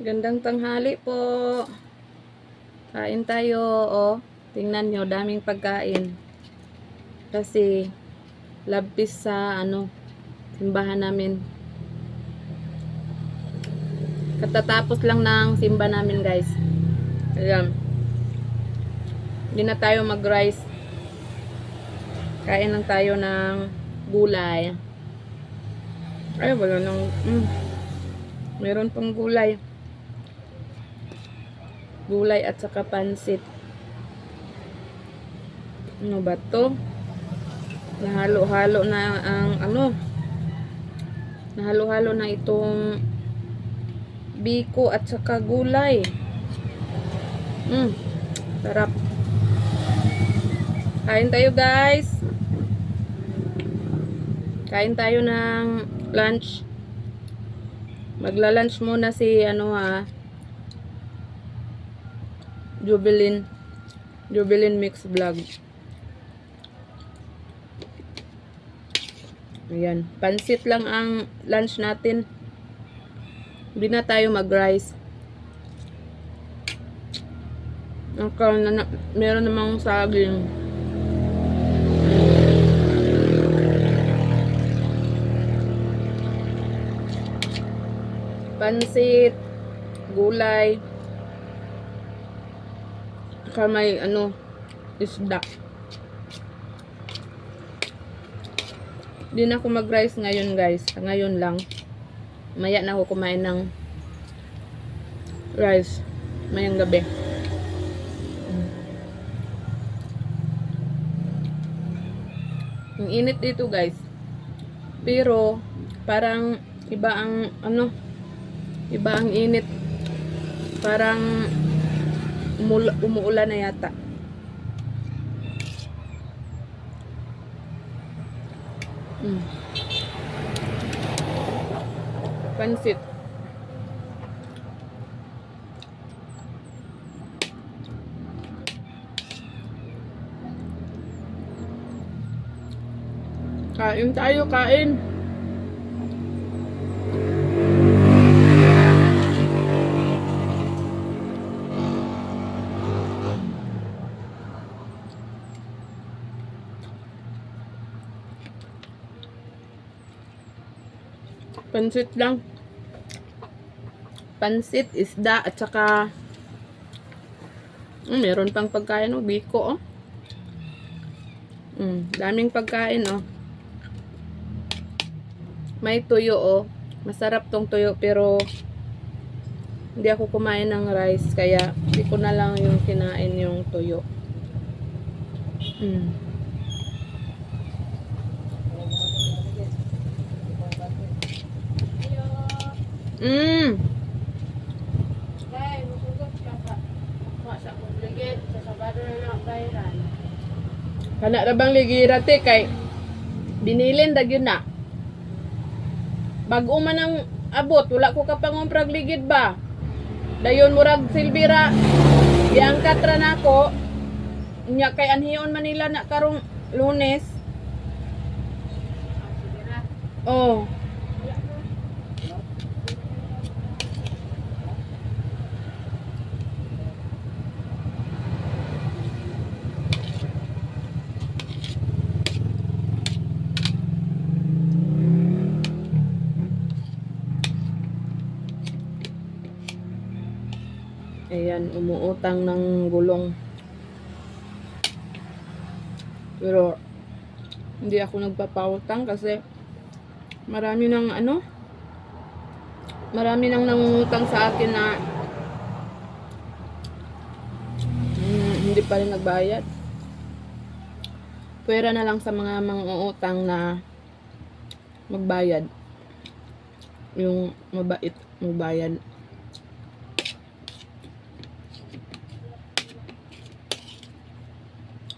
Gandang tanghali po. Kain tayo, oh. Tingnan nyo, daming pagkain. Kasi, labis sa, simbahan namin. Katatapos lang ng simba namin, guys. Ayan. Hindi na tayo mag-rice. Kain lang tayo ng gulay. Ay, wala nang, meron pang gulay. Gulay at saka pansit. Ano ba to? Nahalo-halo na ang nahalo-halo na itong biko at saka gulay. Sarap. Kain tayo, guys. Kain tayo ng lunch. Magla-lunch muna si Jubilin Mix Vlog. Ayan, pansit lang ang lunch natin. Hindi na tayo mag-rice. Meron namang saging. Pansit, gulay, saka may isda. Di na ako mag-rice ngayon, guys. Ngayon lang. Maya na ako kumain ng rice. Mayang gabi. Ang init dito, guys. Pero parang iba ang init. Parang umuulan na yata. Pansit. Kain tayo, kain. Pansit lang. Pansit, isda, at saka meron pang pagkain, biko, daming pagkain, may tuyo, masarap tong tuyo, pero hindi ako kumain ng rice, kaya hindi ko na lang yung kinain yung tuyo. Kana ra bang ligira te kay binilin dag yun na. Bag-o man ang abot, wala ko kapangumprag ligid ba. Dayon murag silbira. Iangkat ra nako. Nya kay anhion man nila na karong Lunes. Oh. Ayan, umuutang ng gulong. Pero hindi ako nagpapautang kasi marami nang nangungutang sa akin na hindi pa rin nagbayad. Pwera na lang sa mga mangungutang na magbayad. Yung mabait magbayad.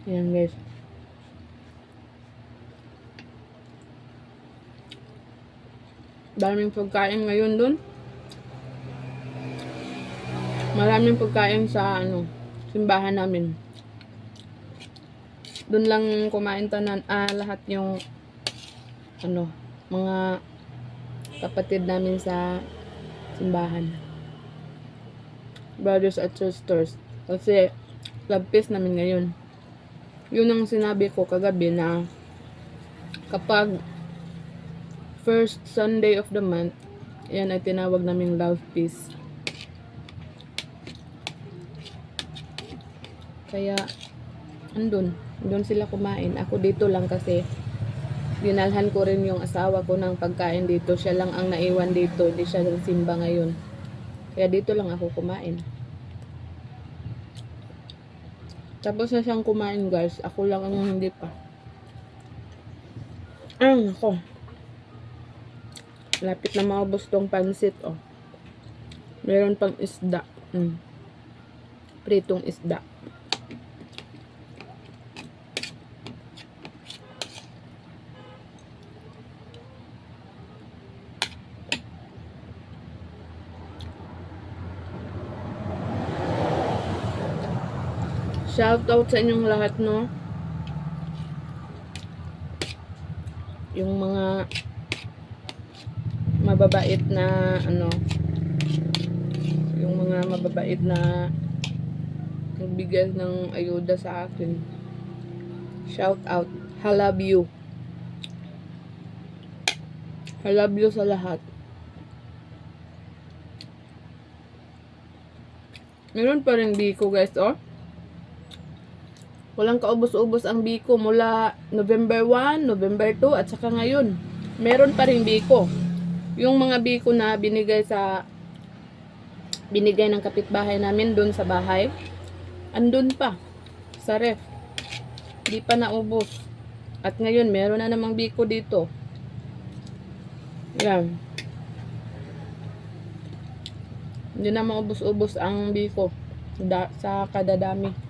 Ayan, guys. Daming pagkain ngayon dun. Maraming pagkain sa simbahan namin. Dun lang kumain lahat yung mga kapatid namin sa simbahan. brothers at sisters. Kasi, love feast namin ngayon. Yun ang sinabi ko kagabi na kapag first Sunday of the month, yan ay tinawag naming love feast. Kaya, andun sila kumain. Ako dito lang kasi dinalhan ko rin yung asawa ko ng pagkain dito. Siya lang ang naiwan dito. Hindi siya nagsimba ngayon. Kaya dito lang ako kumain. Tapos na siyang kumain, guys. Ako lang ang hindi pa. Ako. Lapit na maubos tong pansit, oh. Meron pang isda. Pritong isda. Shout out sa inyong lahat, no? Yung mga mababait na yung mga mababait na nagbigay ng ayuda sa akin. Shout out. I love you. I love you sa lahat. Meron pa rin biko, guys, oh. Walang kaubos-ubos ang biko mula November 1, November 2, at saka ngayon. Meron pa rin biko. Yung mga biko na binigay ng kapitbahay namin doon sa bahay, andun pa sa ref. Di pa naubos. At ngayon, meron na namang biko dito. Yan. Hindi na maubos-ubos ang biko sa kadadami.